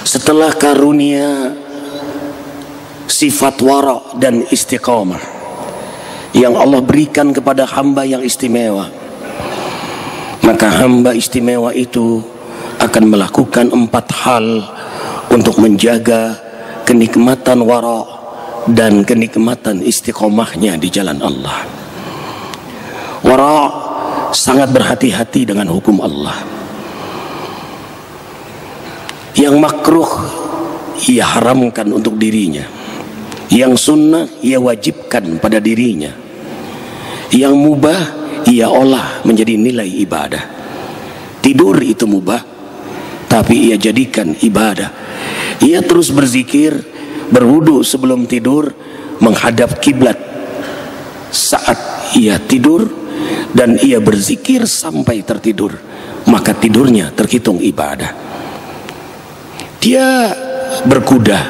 Setelah karunia sifat wara dan istiqamah yang Allah berikan kepada hamba yang istimewa, maka hamba istimewa itu akan melakukan 4 hal untuk menjaga kenikmatan wara dan kenikmatan istiqomahnya di jalan Allah. Wara sangat berhati-hati dengan hukum Allah. Yang makruh ia haramkan untuk dirinya, yang sunnah ia wajibkan pada dirinya, yang mubah ia olah menjadi nilai ibadah. Tidur itu mubah, tapi ia jadikan ibadah. Ia terus berzikir, berwudu sebelum tidur, menghadap kiblat saat ia tidur, dan ia berzikir sampai tertidur, maka tidurnya terhitung ibadah. Dia berkuda,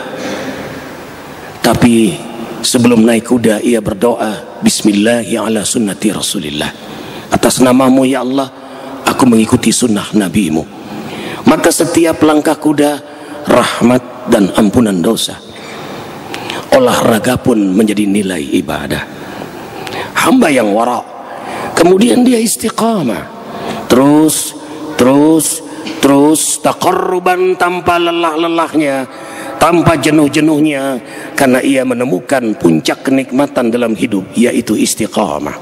tapi sebelum naik kuda ia berdoa, Bismillahi ala sunnati Rasulillah, atas namamu ya Allah aku mengikuti sunnah nabimu. Maka setiap langkah kuda rahmat dan ampunan dosa. Olahraga pun menjadi nilai ibadah. Hamba yang wara, kemudian dia istiqamah, terus taqarruban, tanpa lelah-lelahnya, tanpa jenuh-jenuhnya, karena ia menemukan puncak kenikmatan dalam hidup, yaitu istiqamah.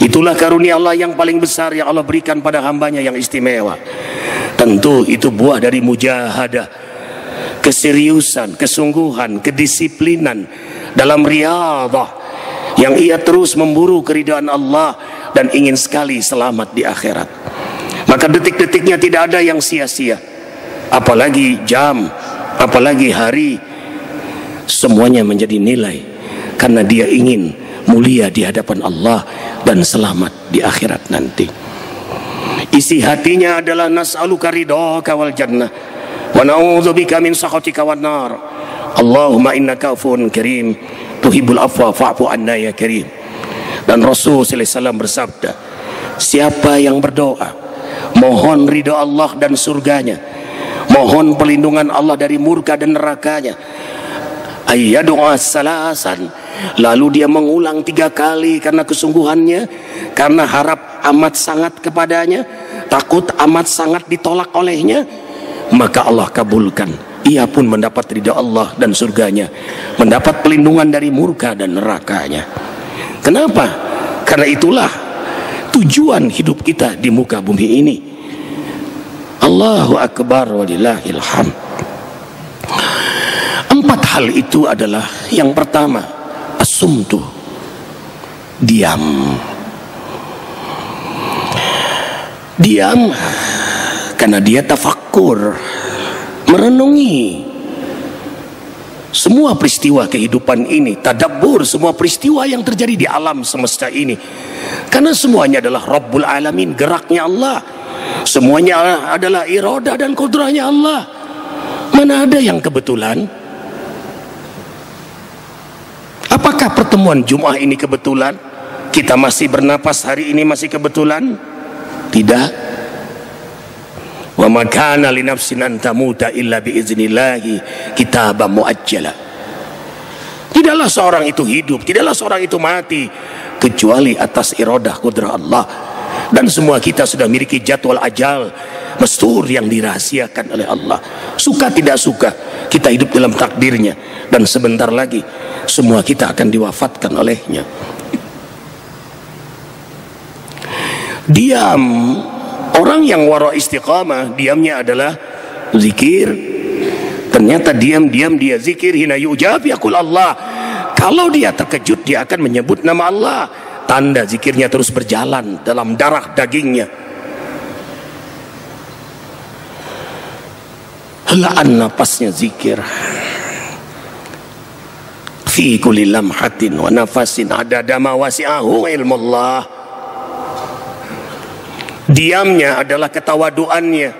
Itulah karunia Allah yang paling besar yang Allah berikan pada hambanya yang istimewa. Tentu itu buah dari mujahadah, keseriusan, kesungguhan, kedisiplinan dalam riyadhah, yang ia terus memburu keridhaan Allah dan ingin sekali selamat di akhirat. Maka detik-detiknya tidak ada yang sia-sia, apalagi jam, apalagi hari, semuanya menjadi nilai, karena dia ingin mulia di hadapan Allah dan selamat di akhirat nanti. Isi hatinya adalah nas'aluka ridhaka wal jannah wa na'udzubika min sakhatika wan nar. Allahumma innaka afuwun karim tuhibbul afwa fa'fu anna ya karim. Dan Rasul sallallahu alaihi wasallam bersabda, siapa yang berdoa mohon ridha Allah dan surganya, mohon perlindungan Allah dari murka dan nerakanya, ayyadu'a salasan, lalu dia mengulang 3 kali karena kesungguhannya, karena harap amat sangat kepadanya, takut amat sangat ditolak olehnya, maka Allah kabulkan. Ia pun mendapat ridha Allah dan surganya, mendapat perlindungan dari murka dan nerakanya. Kenapa? Karena itulah tujuan hidup kita di muka bumi ini. Allahu akbar walillahil hamd. 4 hal itu adalah, yang pertama, as-sumtu, diam. Diam karena dia tafakkur, merenungi semua peristiwa kehidupan ini, tadabbur semua peristiwa yang terjadi di alam semesta ini, karena semuanya adalah Rabbul Alamin, geraknya Allah, semuanya adalah iradah dan kudrahnya Allah. Mana ada yang kebetulan? Apakah pertemuan Jum'ah ini kebetulan? Kita masih bernapas hari ini masih kebetulan? Tidak. Wa ma kana li nafsin an tamuta illa bi idznillahi kitaban muajjala. Tidaklah seorang itu hidup, tidaklah seorang itu mati kecuali atas iradah kudrah Allah. Dan semua kita sudah memiliki jadwal ajal mestur yang dirahasiakan oleh Allah. Suka tidak suka, kita hidup dalam takdirnya, dan sebentar lagi semua kita akan diwafatkan olehnya. Diam. Orang yang wara istiqamah, diamnya adalah zikir. Ternyata diam-diam dia zikir, hina yujab yaqul Allah. Kalau dia terkejut, dia akan menyebut nama Allah. Tanda zikirnya terus berjalan dalam darah dagingnya. Helaan napasnya zikir. Fi kulli lamhatin wa nafasin adada ma wasi'ahu ilmullah. Diamnya adalah ketawaduannya.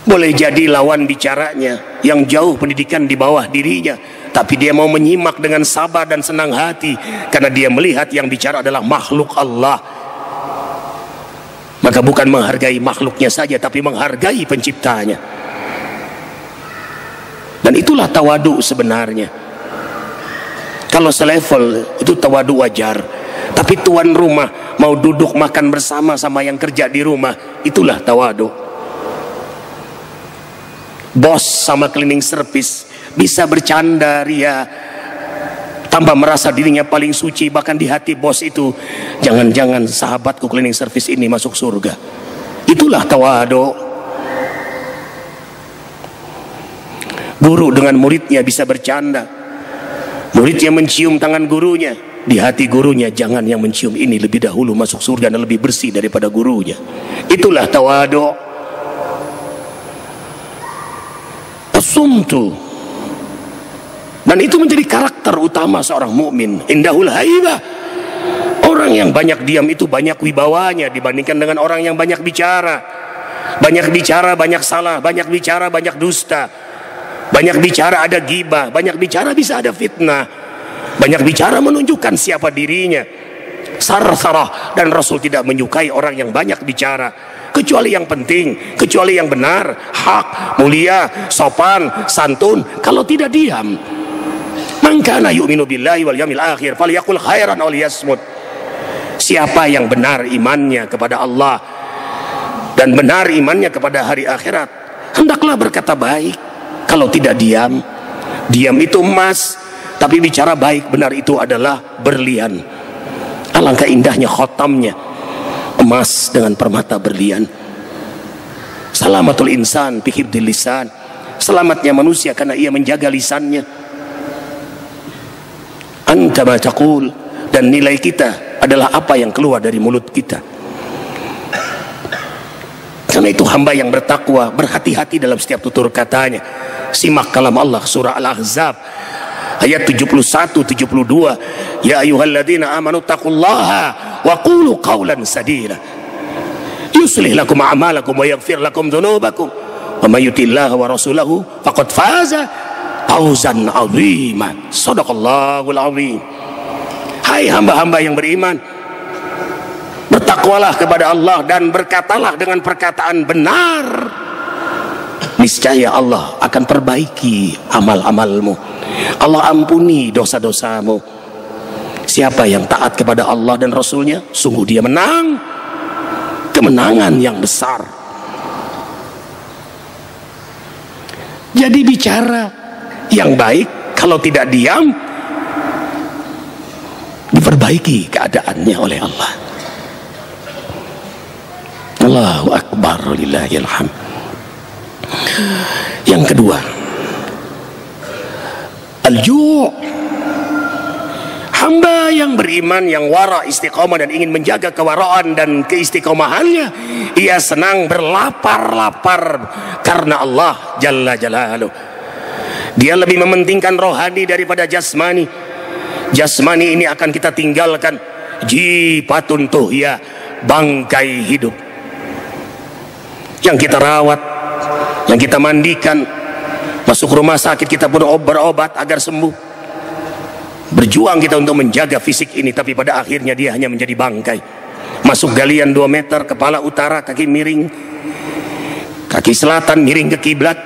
Boleh jadi lawan bicaranya yang jauh pendidikan di bawah dirinya, tapi dia mau menyimak dengan sabar dan senang hati, karena dia melihat yang bicara adalah makhluk Allah. Maka bukan menghargai makhluknya saja, tapi menghargai penciptanya. Dan itulah tawadu sebenarnya. Kalau selevel itu tawadu wajar, tapi tuan rumah mau duduk makan bersama sama yang kerja di rumah, itulah tawadu. Bos sama cleaning service bisa bercanda ria tanpa merasa dirinya paling suci, bahkan di hati bos itu, jangan-jangan sahabatku cleaning service ini masuk surga. Itulah tawadu. Guru dengan muridnya bisa bercanda, muridnya mencium tangan gurunya, di hati gurunya, jangan yang mencium ini lebih dahulu masuk surga dan lebih bersih daripada gurunya. Itulah tawadu. As-sumtu, dan itu menjadi karakter utama seorang mukmin. Indahul haibah, orang yang banyak diam itu banyak wibawanya dibandingkan dengan orang yang banyak bicara. Banyak bicara banyak salah, banyak bicara banyak dusta, banyak bicara ada ghibah, banyak bicara bisa ada fitnah, banyak bicara menunjukkan siapa dirinya. Sarsarah, dan Rasul tidak menyukai orang yang banyak bicara, kecuali yang penting, kecuali yang benar, hak, mulia, sopan, santun. Kalau tidak diam. Man kana yu'minu billahi wal yawmil akhir falyaqul khairan aw liyasmut. Siapa yang benar imannya kepada Allah dan benar imannya kepada hari akhirat, hendaklah berkata baik. Kalau tidak diam, diam itu emas, tapi bicara baik benar itu adalah berlian. Alangkah indahnya khotamnya, emas dengan permata berlian. Salamatul insan bi hifdzil lisan, selamatnya manusia karena ia menjaga lisannya. Anta ma taqul, dan nilai kita adalah apa yang keluar dari mulut kita. Karena itu hamba yang bertakwa berhati-hati dalam setiap tutur katanya. Simak kalam Allah surah Al-Ahzab ayat 71-72. Ya ayyuhalladzina amanu taqullaha wa qulu qawlan sadida yuslih lakum a'malakum wa yaghfir lakum dhunubakum wa may yuti'illaha wa rasulahu faqad faza fawzan 'azima. Shadaqallahul 'azim. Hai hamba-hamba yang beriman, bertakwalah kepada Allah dan berkatalah dengan perkataan benar. Niscaya Allah akan perbaiki amal-amalmu, Allah ampuni dosa-dosamu. Siapa yang taat kepada Allah dan Rasulnya, sungguh dia menang kemenangan yang besar. Jadi bicara yang baik, kalau tidak diam, diperbaiki keadaannya oleh Allah. Allahu Akbar, lillahil hamd. Yang kedua, al-ju'. Hamba yang beriman, yang wara, istiqomah dan ingin menjaga kewaraan dan keistiqomahannya, ia senang berlapar-lapar karena Allah Jalla Jalaluh. Dia lebih mementingkan rohani daripada jasmani. Jasmani ini akan kita tinggalkan. Jipatun tuhya, bangkai hidup yang kita rawat, yang kita mandikan, masuk rumah sakit kita pun berobat agar sembuh. Berjuang kita untuk menjaga fisik ini, tapi pada akhirnya dia hanya menjadi bangkai. Masuk galian 2 meter, kepala utara, kaki miring, kaki selatan miring ke kiblat.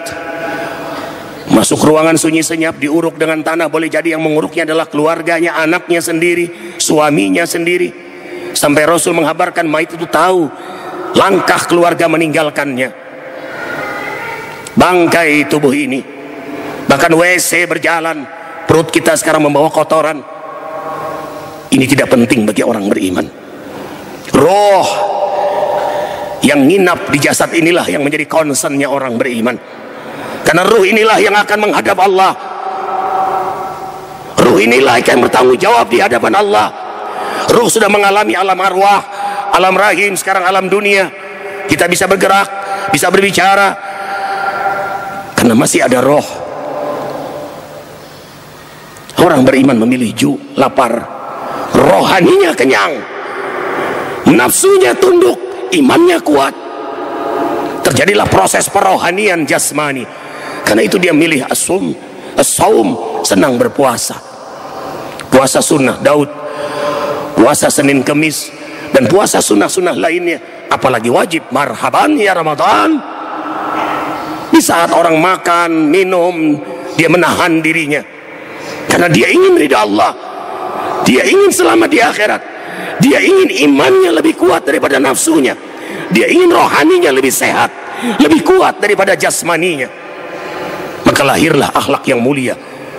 Masuk ruangan sunyi senyap, diuruk dengan tanah. Boleh jadi yang menguruknya adalah keluarganya, anaknya sendiri, suaminya sendiri. Sampai Rasul menghabarkan mayit itu tahu langkah keluarga meninggalkannya. Bangkai tubuh ini, bahkan WC berjalan, perut kita sekarang membawa kotoran. Ini tidak penting bagi orang beriman. Roh yang nginap di jasad inilah yang menjadi concernnya orang beriman. Karena ruh inilah yang akan menghadap Allah. Ruh inilah yang bertanggung jawab di hadapan Allah. Ruh sudah mengalami alam arwah, alam rahim, sekarang alam dunia. Kita bisa bergerak, bisa berbicara, karena masih ada roh. Orang beriman memilih lapar, rohaninya kenyang, nafsunya tunduk, imannya kuat. Terjadilah proses perohanian jasmani. Karena itu dia milih as-saum, senang berpuasa. Puasa sunnah Daud, puasa Senin Kemis, dan puasa sunnah-sunnah lainnya. Apalagi wajib, marhaban ya Ramadan. Di saat orang makan, minum, dia menahan dirinya karena dia ingin ridha Allah, dia ingin selamat di akhirat, dia ingin imannya lebih kuat daripada nafsunya, dia ingin rohaninya lebih sehat, lebih kuat daripada jasmaninya. Maka lahirlah akhlak yang mulia,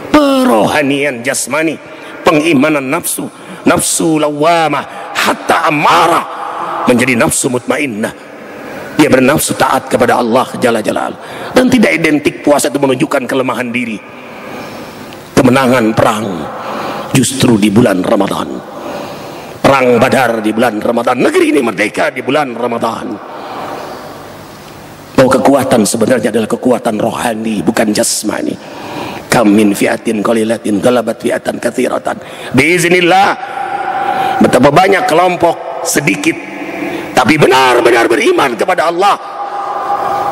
perohanian jasmani, pengimanan nafsu, nafsu lawamah hatta amarah menjadi nafsu mutmainnah. Dia bernafsu taat kepada Allah Jalla Jalal, dan tidak identik puasa itu menunjukkan kelemahan diri. Kemenangan perang justru di bulan Ramadan, perang Badar di bulan Ramadan, negeri ini merdeka di bulan Ramadan. Bahwa kekuatan sebenarnya adalah kekuatan rohani, bukan jasmani. Kam min fi'atin qalilatin ghalabat fi'atan katsiratan biiznillah. Betapa banyak kelompok sedikit tapi benar-benar beriman kepada Allah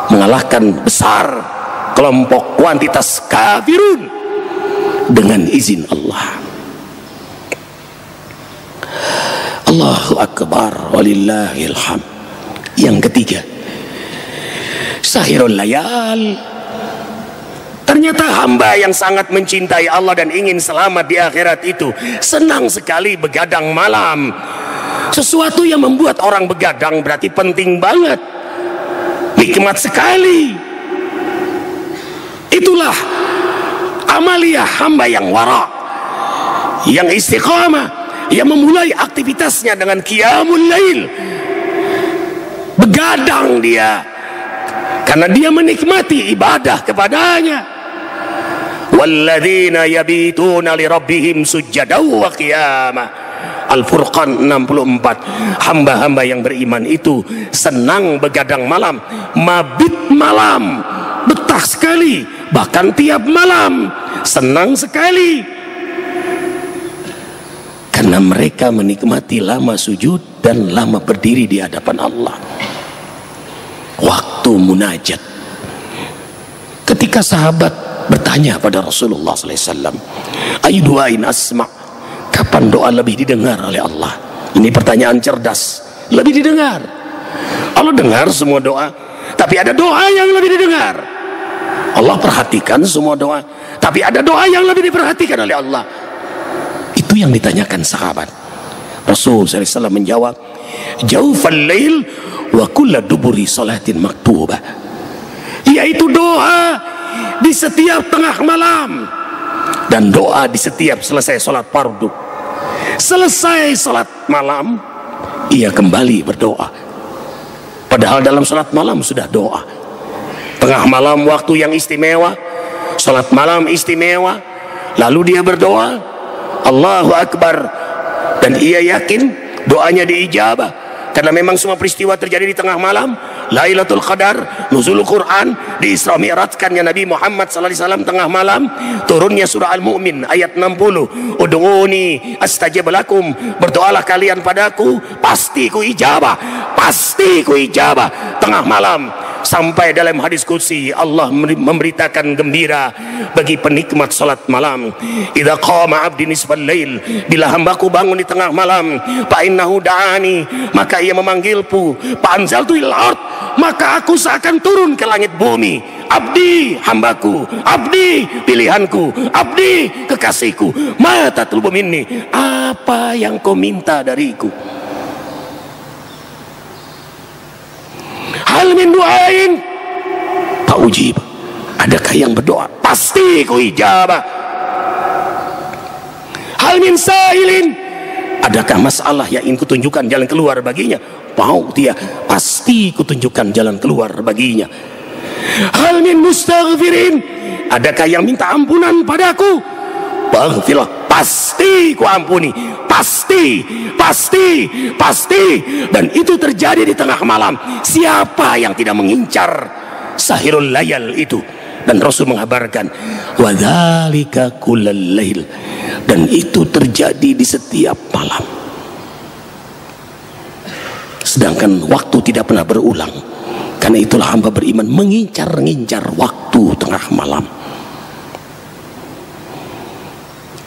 mengalahkan besar kelompok kuantitas kafirun dengan izin Allah. Allahu Akbar walillahil hamd. Yang ketiga, sahirul layal. Ternyata hamba yang sangat mencintai Allah dan ingin selamat di akhirat itu senang sekali begadang malam. Sesuatu yang membuat orang begadang berarti penting banget, nikmat sekali. Itulah amalia hamba yang wara, yang istiqamah, yang memulai aktivitasnya dengan qiyamul lail. Begadang dia karena dia menikmati ibadah kepadanya. Walladzina yabituna lirabbihim sujjadan wa qiyama. Al-Furqan 64. Hamba-hamba yang beriman itu senang begadang malam, mabit malam, betah sekali, bahkan tiap malam senang sekali, karena mereka menikmati lama sujud dan lama berdiri di hadapan Allah. Waktu munajat, ketika sahabat bertanya pada Rasulullah SAW, ayu du'ain asma', kapan doa lebih didengar oleh Allah? Ini pertanyaan cerdas. Lebih didengar. Allah dengar semua doa, tapi ada doa yang lebih didengar. Allah perhatikan semua doa, tapi ada doa yang lebih diperhatikan oleh Allah. Itu yang ditanyakan sahabat. Rasul SAW menjawab, jaufal lail wa kulla duburi salatin maktubah, yaitu doa di setiap tengah malam dan doa di setiap selesai sholat fardu. Selesai sholat malam, ia kembali berdoa. Padahal dalam sholat malam sudah doa. Tengah malam waktu yang istimewa, sholat malam istimewa, lalu dia berdoa, Allahu Akbar, dan ia yakin doanya diijabah. Karena memang semua peristiwa terjadi di tengah malam. Lailatul Qadar, nuzul Quran, di Isra Mi'rajkannya Nabi Muhammad SAW tengah malam, turunnya surah Al-Mu'min ayat 60, ud'uni astajib lakum, berdoalah kalian padaku, pasti ku ijabah, pasti ku ijabah. Tengah malam, sampai dalam hadis qudsi Allah memberitakan gembira bagi penikmat salat malam, idza qama 'abdi nisfal lail, bila hambaku bangun di tengah malam, fa innahu da'ani, maka ia memanggilku, fa anzaltu il ard, maka aku seakan turun ke langit bumi. Abdi, hambaku, abdi, pilihanku, abdi, kekasihku, ma tatlubu minni, apa yang kau minta dariku? Hal min du'ain fa ujib, adakah yang berdoa? Pasti ku ijabah. Hal min sa'ilin, adakah masalah yang ingin kutunjukkan jalan keluar baginya? Mau dia, pasti kutunjukkan jalan keluar baginya. Hal min mustaghfirin, adakah yang minta ampunan padaku? Baghfirlah, pasti ku ampuni, pasti, pasti, pasti. Dan itu terjadi di tengah malam. Siapa yang tidak mengincar sahirul layal itu? Dan Rasul mengabarkan, wadzalika kullal lail, dan itu terjadi di setiap malam. Sedangkan waktu tidak pernah berulang. Karena itulah hamba beriman mengincar-ngincar waktu tengah malam.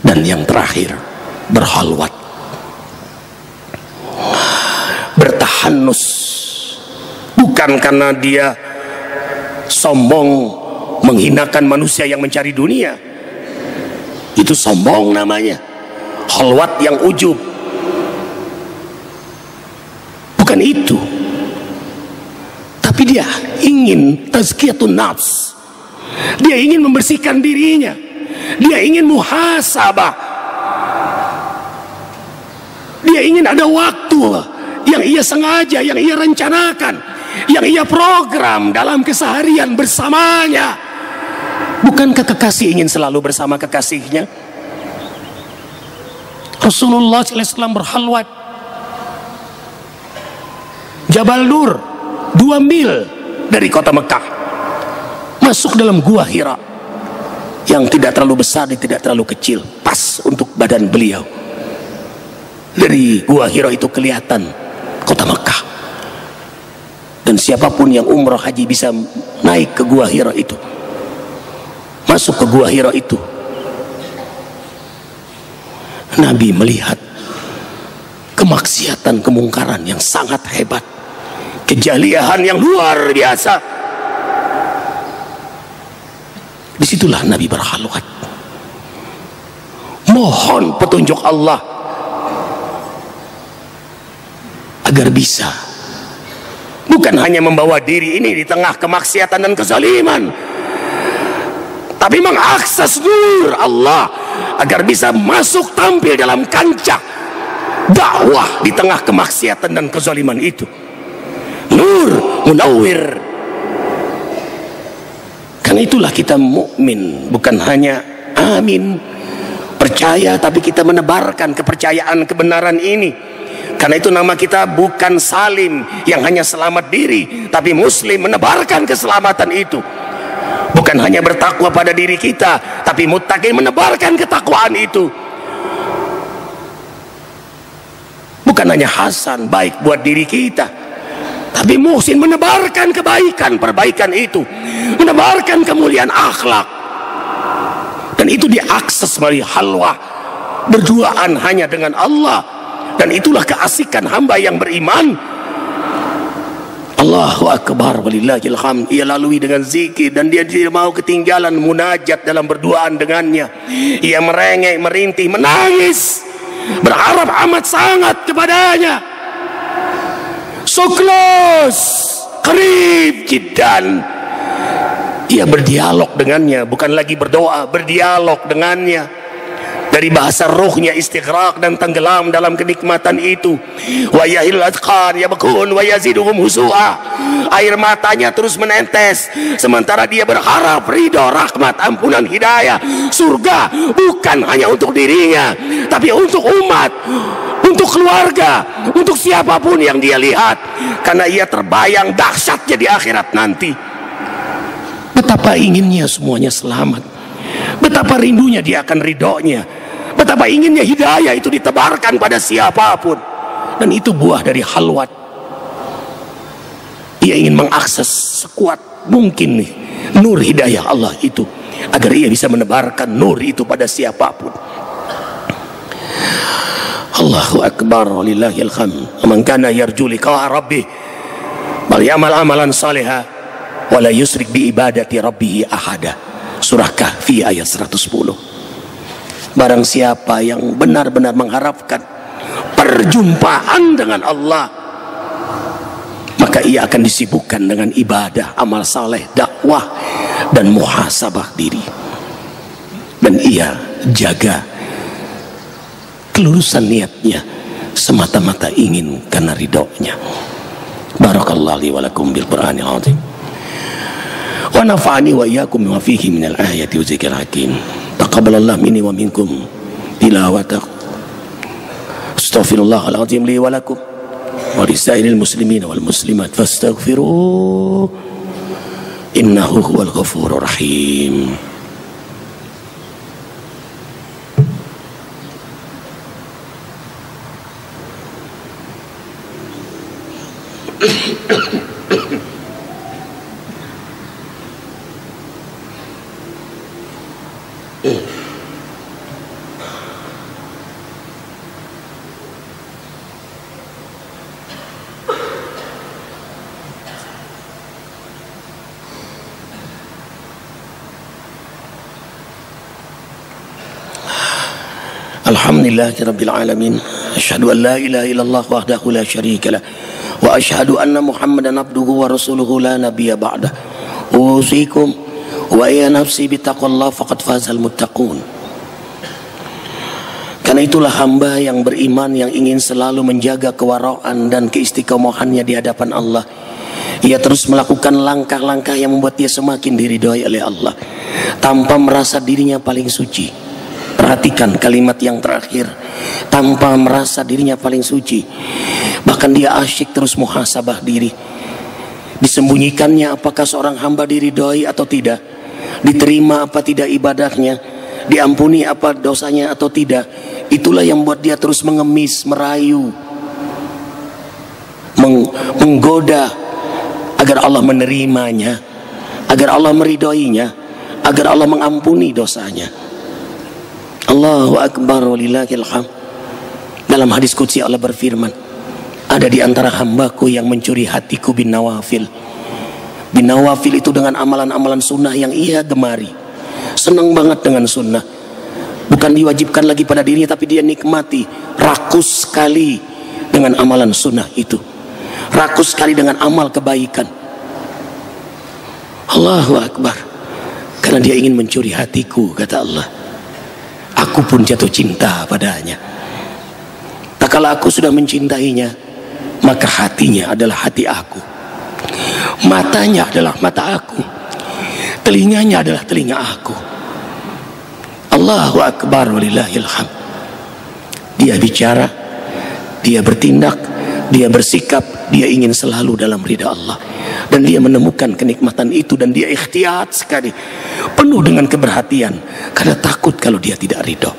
Dan yang terakhir, berhalwat, bertahanus, bukan karena dia sombong menghinakan manusia yang mencari dunia. Itu sombong namanya, khalwat yang ujub. Bukan itu, tapi dia ingin tazkiyatun nafs, dia ingin membersihkan dirinya, dia ingin muhasabah, dia ingin ada waktu yang ia sengaja, yang ia rencanakan, yang ia program dalam keseharian bersamanya. Bukankah kekasih ingin selalu bersama kekasihnya? Rasulullah SAW berhalwat Jabal Nur, 2 mil dari kota Mekah, masuk dalam gua Hira yang tidak terlalu besar dan tidak terlalu kecil, pas untuk badan beliau. Dari gua Hira itu kelihatan kota Mekah, dan siapapun yang umrah haji bisa naik ke gua Hira itu, masuk ke gua Hira itu. Nabi melihat kemaksiatan, kemungkaran yang sangat hebat, kejalihan yang luar biasa. Disitulah Nabi berhalwat, mohon petunjuk Allah agar bisa bukan hanya membawa diri ini di tengah kemaksiatan dan kezaliman, tapi mengakses nur Allah agar bisa masuk tampil dalam kancah dakwah di tengah kemaksiatan dan kezaliman itu. Nur munawwir. Karena itulah kita mukmin, bukan hanya amin percaya, tapi kita menebarkan kepercayaan kebenaran ini. Karena itu nama kita bukan salim yang hanya selamat diri, tapi muslim, menebarkan keselamatan itu. Bukan hanya bertakwa pada diri kita, tapi muttaqin, menebarkan ketakwaan itu. Bukan hanya hasan, baik buat diri kita, tapi muhsin, menebarkan kebaikan, perbaikan itu, menebarkan kemuliaan akhlak. Dan itu diakses melalui halwah, berduaan hanya dengan Allah. Dan itulah keasikan hamba yang beriman. Allahu Akbar walillahil hamd. Ia lalui dengan zikir, dan dia tidak mau ketinggalan munajat dalam berduaan dengannya. Ia merengek, merintih, menangis, berharap amat sangat kepadanya. So close, qarib jiddan. Ia berdialog dengannya, bukan lagi berdoa, berdialog dengannya. Dari bahasa ruhnya istighraq dan tenggelam dalam kenikmatan itu. Wa yahil adqan yabkun wa yaziduhum husua. Air matanya terus menetes, sementara dia berharap ridho, rahmat, ampunan, hidayah, surga, bukan hanya untuk dirinya, tapi untuk umat, untuk keluarga, untuk siapapun yang dia lihat. Karena ia terbayang dahsyatnya di akhirat nanti. Betapa inginnya semuanya selamat, betapa rindunya dia akan ridhonya, betapa inginnya hidayah itu ditebarkan pada siapapun. Dan itu buah dari halwat. Ia ingin mengakses sekuat mungkin nih nur hidayah Allah itu, agar ia bisa menebarkan nur itu pada siapapun. Allahu Akbar walillahil hamd. Man kana yarju liqa'a rabbih falyamal amalan salihah wa la yusrik bi ibadati rabbih ahada. Surah Kahfi ayat 110. Barang siapa yang benar-benar mengharapkan perjumpaan dengan Allah, maka ia akan disibukkan dengan ibadah, amal saleh, dakwah, dan muhasabah diri. Dan ia jaga kelurusan niatnya semata-mata ingin karena ridhonya. Barakallahu li wa lakum bil Qur'anil azim. Wa nafa'ani wa iyyakum bima fihi minal ayati wa dzikril hakim. Taqabbalallahu minni wa minkum tilawatahu. Astaghfirullahal azim li wa lakum wa lisairil muslimin wal muslimat fastaghfiruh innahu huwal ghafurur rahim. Alhamdulillahirabbil alamin. Asyhadu an la ilaha illallah wahdahu la syarika lah. Wa asyhadu anna Muhammadan abduhu wa rasuluhu la nabiyya ba'dah. Usikum wa ya nafsi bittaqwallah faqad fazal muttaqun. Karena itulah hamba yang beriman yang ingin selalu menjaga kewaraan dan keistiqomahannya di hadapan Allah. Ia terus melakukan langkah-langkah yang membuat dia semakin diridhoi oleh Allah tanpa merasa dirinya paling suci. Perhatikan kalimat yang terakhir, tanpa merasa dirinya paling suci. Bahkan dia asyik terus muhasabah diri. Disembunyikannya apakah seorang hamba diridhoi atau tidak, diterima apa tidak ibadahnya, diampuni apa dosanya atau tidak. Itulah yang membuat dia terus mengemis, merayu, menggoda agar Allah menerimanya, agar Allah meridhoinya, agar Allah mengampuni dosanya. Allahu Akbar walillahil hamd. Dalam hadis qudsi Allah berfirman, ada di antara hambaku yang mencuri hatiku bin nawafil. Bin nawafil itu dengan amalan-amalan sunnah yang ia gemari, senang banget dengan sunnah. Bukan diwajibkan lagi pada dirinya, tapi dia nikmati, rakus sekali dengan amalan sunnah itu, rakus sekali dengan amal kebaikan. Allahu Akbar. Karena dia ingin mencuri hatiku, kata Allah. Aku pun jatuh cinta padanya. Tak kala aku sudah mencintainya, maka hatinya adalah hati aku, matanya adalah mata aku, telinganya adalah telinga aku. Allahu Akbar walillahil hamd. Dia bicara, dia bertindak, dia bersikap, dia ingin selalu dalam ridha Allah. Dan dia menemukan kenikmatan itu, dan dia ikhtiyat sekali, penuh dengan keberhatian, karena takut kalau dia tidak ridho.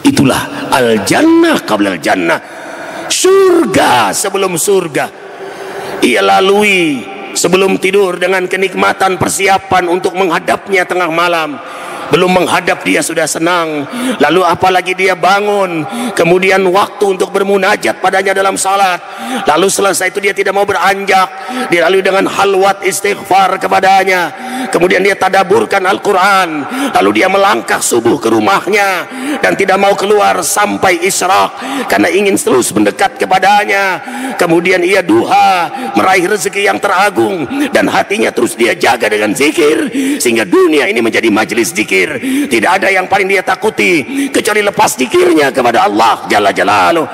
Itulah al-jannah qabla al-jannah, surga sebelum surga. Ia lalui sebelum tidur dengan kenikmatan persiapan untuk menghadapnya tengah malam. Belum menghadap dia sudah senang, lalu apalagi dia bangun, kemudian waktu untuk bermunajat padanya dalam salat, lalu selesai itu dia tidak mau beranjak, dilalui dengan halwat istighfar kepadanya, kemudian dia tadaburkan Al-Quran, lalu dia melangkah subuh ke rumahnya dan tidak mau keluar sampai isyraq karena ingin terus mendekat kepadanya. Kemudian ia duha meraih rezeki yang teragung, dan hatinya terus dia jaga dengan zikir, sehingga dunia ini menjadi majelis zikir. Tidak ada yang paling dia takuti kecuali lepas zikirnya kepada Allah Jalla Jalaluh.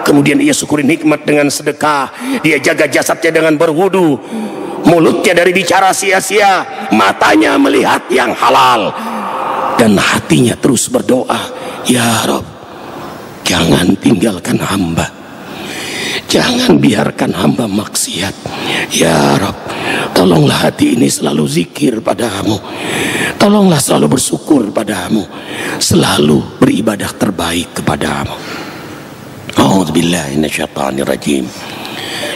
Kemudian ia syukuri nikmat dengan sedekah, dia jaga jasadnya dengan berwudu, mulutnya dari bicara sia-sia, matanya melihat yang halal, dan hatinya terus berdoa, ya Rabb, jangan tinggalkan hamba, jangan biarkan hamba maksiat. Ya Rabb, tolonglah hati ini selalu zikir padamu, tolonglah selalu bersyukur padamu, selalu beribadah terbaik kepadamu. A'udzubillahi minasyaitonirrajim.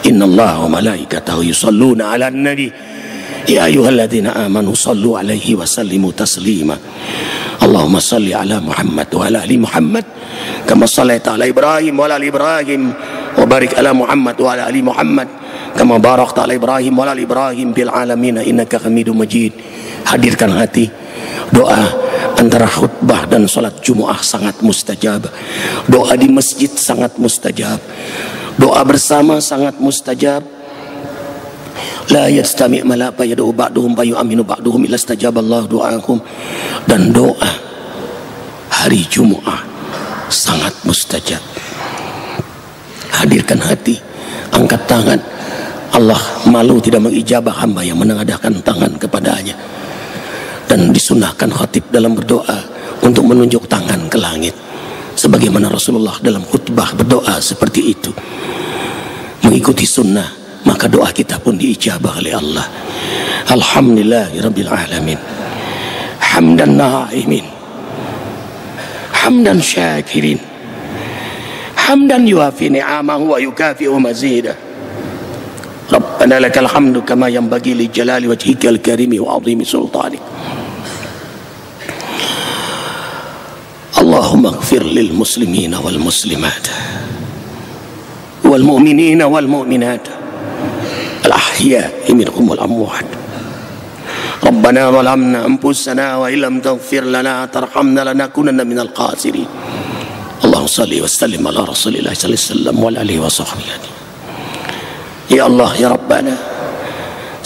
Innallaha wa malaikatahu yusholluna 'alan nabi. Ya ayyuhalladzina amanu shallu 'alaihi wa sallimu taslima. Allahumma shalli 'ala Muhammad wa 'ala ali Muhammad kama shallaita 'ala Ibrahim wa 'ala ali Ibrahim, wa barik 'ala Muhammad wa 'ala ali Muhammad kama barakta 'ala Ibrahim wa 'ala ali Ibrahim fil 'alamin innaka Hamidum Majid. Hadirkan hati. Doa antara khutbah dan salat Jumu'ah sangat mustajab. Doa di masjid sangat mustajab. Doa bersama sangat mustajab. La yastami' malapa yad'u ba'duhum fa yu'minu ba'duhum illa istajaballahu du'akum. Dan doa hari Jumu'ah sangat mustajab. Hadirkan hati, angkat tangan. Allah malu tidak mengijabah hamba yang menengadahkan tangan kepadanya. Dan disunahkan khatib dalam berdoa untuk menunjuk tangan ke langit, sebagaimana Rasulullah dalam khutbah berdoa seperti itu. Mengikuti sunnah, maka doa kita pun diijabah oleh Allah. Alhamdulillahirabbil alamin. Hamdan na'imin, hamdan syakirin, hamdan yuafi ni'amahu wa yukafi'u mazidah. Rabbana lakal hamdu kama yanbaghi li jalali wajhikal karimi wa 'azimi sultanik. Allahumma ighfir lil muslimina wal muslimat wal mu'minina wal mu'minat al ahya'i minhum wal amwat. Rabbana zalamna anfusana wa illam taghfir lana tarhamna lanakunanna minal khasirin. Allahumma salli wa sallim ala Rasulillah sallallahu alaihi wasallam wa alihi wa sahbihi. Ya Allah, ya Rabbana,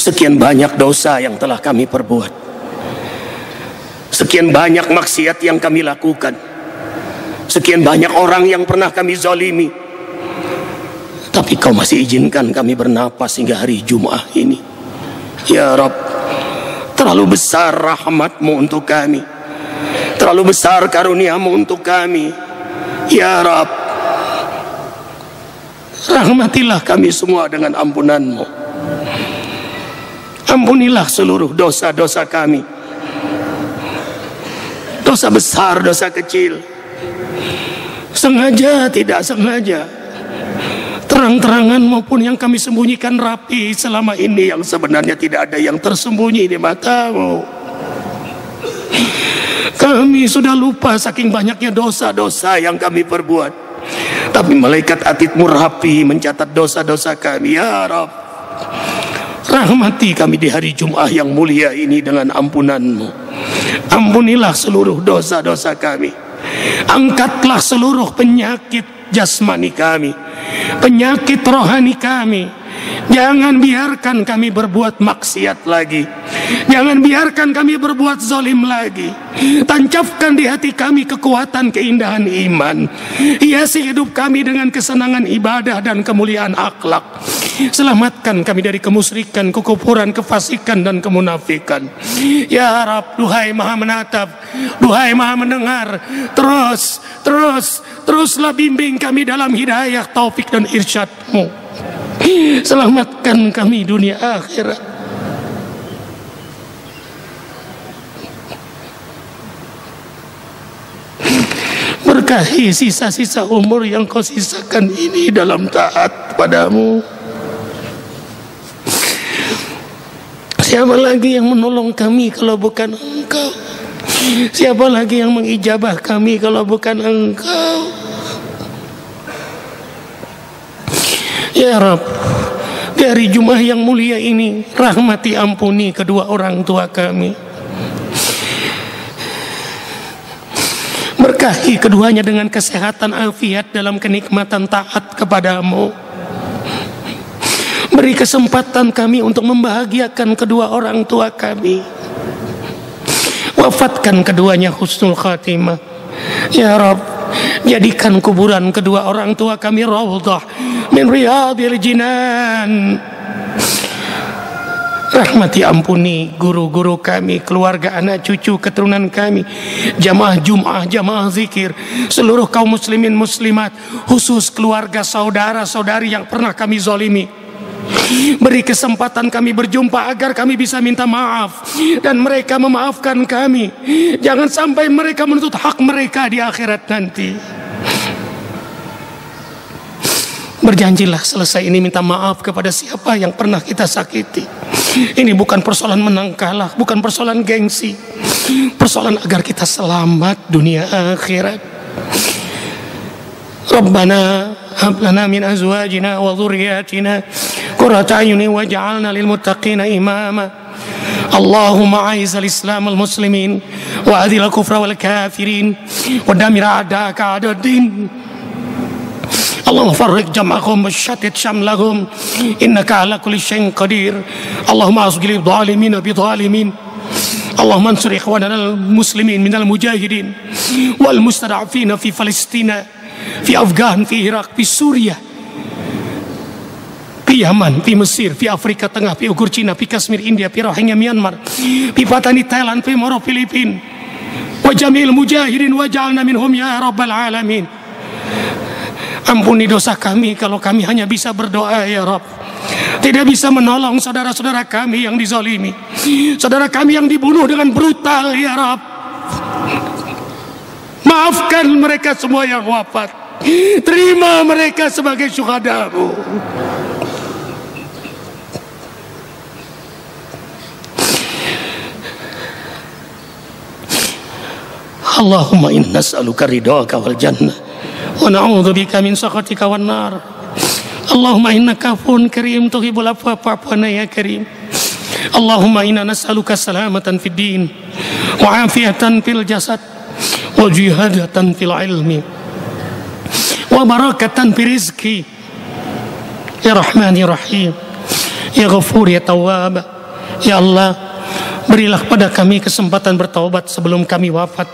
sekian banyak dosa yang telah kami perbuat, sekian banyak maksiat yang kami lakukan, sekian banyak orang yang pernah kami zalimi, tapi Kau masih izinkan kami bernapas hingga hari Jumat ini. Ya Rabb, terlalu besar rahmat-Mu untuk kami, terlalu besar karunia-Mu untuk kami. Ya Rabb, rahmatilah kami semua dengan ampunan-Mu. Ampunilah seluruh dosa-dosa kami, dosa besar, dosa kecil, sengaja, tidak sengaja, terang-terangan maupun yang kami sembunyikan rapi selama ini, yang sebenarnya tidak ada yang tersembunyi di mata-Mu. Kami sudah lupa saking banyaknya dosa-dosa yang kami perbuat, tapi malaikat atid-Mu rapi mencatat dosa-dosa kami. Ya Rabb, rahmati kami di hari Jumat yang mulia ini dengan ampunan-Mu. Ampunilah seluruh dosa-dosa kami. Angkatlah seluruh penyakit jasmani kami, penyakit rohani kami. Jangan biarkan kami berbuat maksiat lagi, jangan biarkan kami berbuat zalim lagi. Tancapkan di hati kami kekuatan keindahan iman, hiasi hidup kami dengan kesenangan ibadah dan kemuliaan akhlak. Selamatkan kami dari kemusyrikan, kekufuran, kefasikan dan kemunafikan. Ya Rabb, duhai Maha menatap, duhai Maha mendengar, teruslah bimbing kami dalam hidayah, taufik dan irsyad-Mu. Selamatkan kami dunia akhirat. Berkahi sisa-sisa umur yang Kau sisakan ini dalam taat padamu. Siapa lagi yang menolong kami kalau bukan Engkau? Siapa lagi yang mengijabah kami kalau bukan Engkau? Ya Rabb, dari Jumat yang mulia ini, rahmati ampuni kedua orang tua kami. Berkahi keduanya dengan kesehatan afiat dalam kenikmatan taat kepadamu. Beri kesempatan kami untuk membahagiakan kedua orang tua kami. Wafatkan keduanya husnul khatimah. Ya Rabb, jadikan kuburan kedua orang tua kami raudhah min riyadil jinan. Rahmati ampuni guru-guru kami, keluarga, anak cucu, keturunan kami, jamaah Jum'ah, jamaah zikir, seluruh kaum muslimin muslimat, khusus keluarga saudara-saudari yang pernah kami zalimi. Beri kesempatan kami berjumpa agar kami bisa minta maaf dan mereka memaafkan kami. Jangan sampai mereka menuntut hak mereka di akhirat nanti. Berjanjilah selesai ini minta maaf kepada siapa yang pernah kita sakiti. Ini bukan persoalan menang kalah, bukan persoalan gengsi, persoalan agar kita selamat dunia akhirat. Rabbana hab lana min azwajina wa dhurriyyatina qurrata a'yunin waj'alna lil muttaqina imama. Allahumma a'izzal Islam wal muslimin wa adhil kufra wal kafirin wa damir a'da'aka a'dad-din. Allahumma farriq jam'ahum wa shattit shamlahum innaka ala kulli syai'in qadir. Allahumma asghil dhalimin bi dhalimin. Allahumma ansur ikhwanana al-muslimin minal mujahidin wal mustada'afina fi Palestina, fi Afghan, fi Irak, fi Suriah, fi Yaman, fi Mesir, fi Afrika Tengah, fi Uighur Cina, fi Kashmir India, fi Rohingya Myanmar, fi Patani Thailand, fi Moro Filipina. Wa jamil mujahidin waj'alna minhum ya rabbal alamin. Ampuni dosa kami kalau kami hanya bisa berdoa ya Rabb, tidak bisa menolong saudara-saudara kami yang dizalimi, saudara kami yang dibunuh dengan brutal ya Rabb. Maafkan mereka semua yang wafat, terima mereka sebagai syuhada-Mu. Allahumma inna nas'aluka ridhaka wal jannah wa na'udzu bika min sakhatika wan nar. Allahumma innaka afuwwun karim tuhibbul afwa fa'fu anna ya karim. Allahumma inna nas'aluka salamatan fid din wa afiyatan fil jasad wa jihadatan fil ilmi wa barakatan fi rizqi ya Rahman ya Rahim ya Ghafur ya Tawwab. Ya Allah, berilah pada kami kesempatan bertaubat sebelum kami wafat,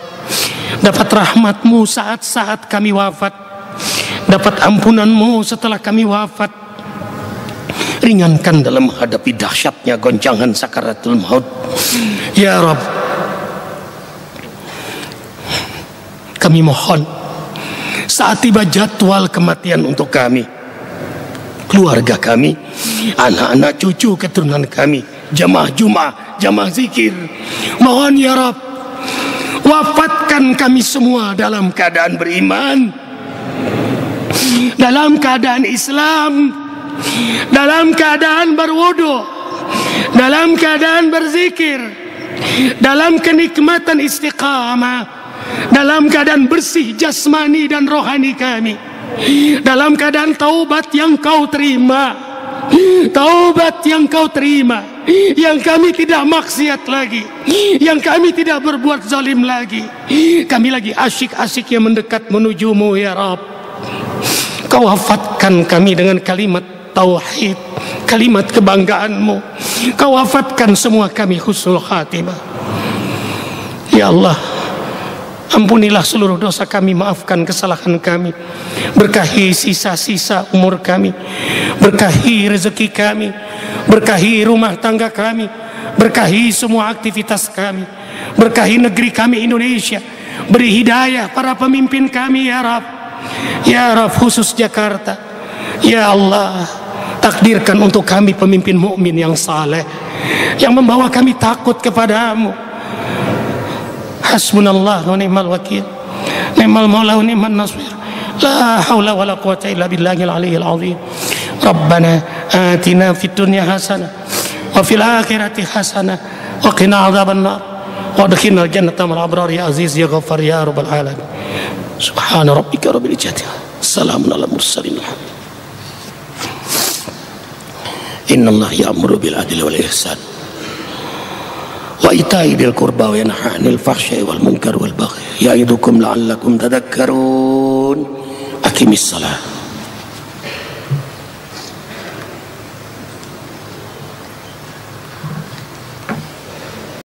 dapat rahmat-Mu saat-saat kami wafat, dapat ampunan-Mu setelah kami wafat. Ringankan dalam menghadapi dahsyatnya goncangan sakaratul maut ya Rabb. Kami mohon saat tiba jadwal kematian untuk kami, keluarga kami, anak-anak cucu keturunan kami, jamaah Jumat, jamaah zikir, mohon ya Rabb, wafatkan kami semua dalam keadaan beriman, dalam keadaan Islam, dalam keadaan berwudu, dalam keadaan berzikir, dalam kenikmatan istiqamah, dalam keadaan bersih jasmani dan rohani kami, dalam keadaan taubat yang Kau terima, taubat yang Kau terima, yang kami tidak maksiat lagi, yang kami tidak berbuat zalim lagi, kami lagi asyik-asyik yang mendekat menuju-Mu ya Rabb. Kau wafatkan kami dengan kalimat tauhid, kalimat kebanggaan-Mu. Kau wafatkan semua kami husnul khatimah ya Allah. Ampunilah seluruh dosa kami, maafkan kesalahan kami, berkahi sisa-sisa umur kami, berkahi rezeki kami, berkahi rumah tangga kami, berkahi semua aktivitas kami, berkahi negeri kami Indonesia, beri hidayah para pemimpin kami ya Rabb, ya Rabb, khusus Jakarta ya Allah. Takdirkan untuk kami pemimpin mukmin yang saleh, yang membawa kami takut kepadamu. Hasbunallah wa ni'mal wakil, ni'mal maula wa ni'man nasir, la haula wa la quwata illa billahil aliyyil azim. Rabbana atina fid dunya hasanah wa fil akhirati hasanah wa qina adzaban nar wa adkhilnal jannata ma'al abrar ya aziz ya ghaffar ya rabbal alamin. Subhana rabbika rabbil izzati, salamun alal mursalin. Innallaha ya'muru bil adli wal ihsan wa ita'i dzil qurba wa yanha 'anil fahsya'i wal munkar wal baghi ya'idukum la'allakum tadhakkarun. Aqimis shalah.